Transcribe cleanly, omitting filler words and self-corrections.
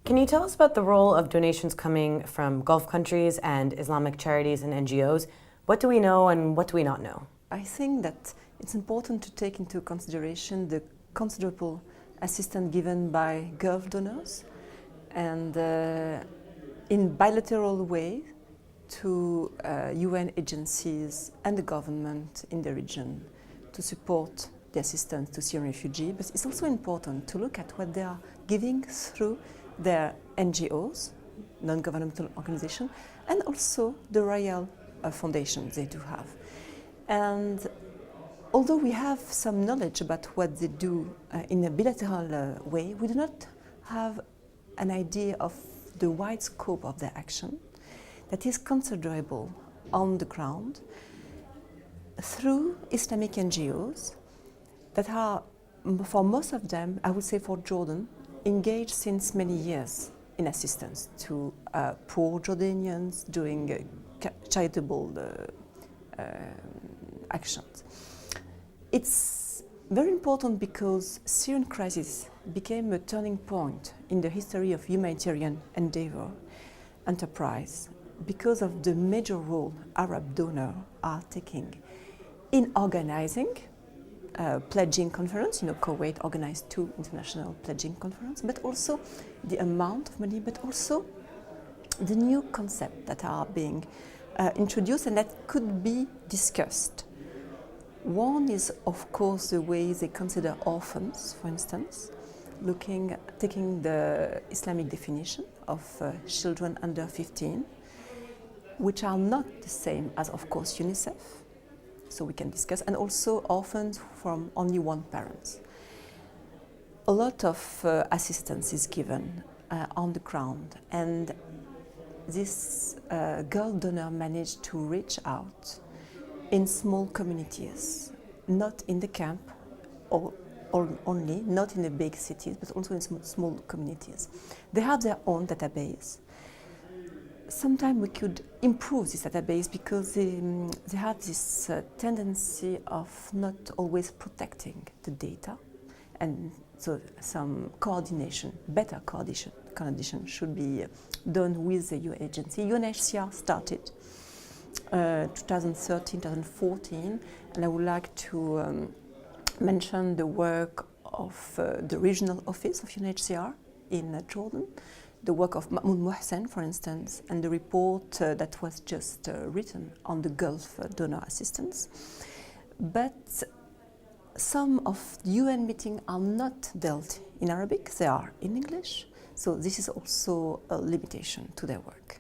Can you tell us about the role of donations coming from Gulf countries and Islamic charities and NGOs? What do we know and what do we not know? I think that it's important to take into consideration the considerable assistance given by Gulf donors and in bilateral way to UN agencies and the government in the region to support the assistance to Syrian refugees. But it's also important to look at what they are giving through their NGOs, non-governmental organizations, and also the royal foundations they do have. And although we have some knowledge about what they do in a bilateral way, we do not have an idea of the wide scope of their action that is considerable on the ground through Islamic NGOs that are, for most of them, I would say for Jordan, engaged since many years in assistance to poor Jordanians doing charitable actions. It's very important because Syrian crisis became a turning point in the history of humanitarian enterprise because of the major role Arab donors are taking in organizing pledging conference. Kuwait organized 2 international pledging conferences, but also the amount of money, but also the new concepts that are being introduced and that could be discussed. One is, of course, the way they consider orphans, for instance, taking the Islamic definition of children under 15, which are not the same as, of course, UNICEF. So we can discuss, and also orphans from only one parent. A lot of assistance is given on the ground, and this Gulf donor managed to reach out in small communities, not in the camp or only, not in the big cities, but also in small communities. They have their own database. Sometimes we could improve this database because they have this tendency of not always protecting the data, and so some better coordination should be done with the UN agency. UNHCR started 2013, 2014, and I would like to mention the work of the regional office of UNHCR in Jordan, the work of Mahmoud Mohsen, for instance, and the report that was just written on the Gulf donor assistance. But some of the UN meetings are not dealt in Arabic, they are in English, so this is also a limitation to their work.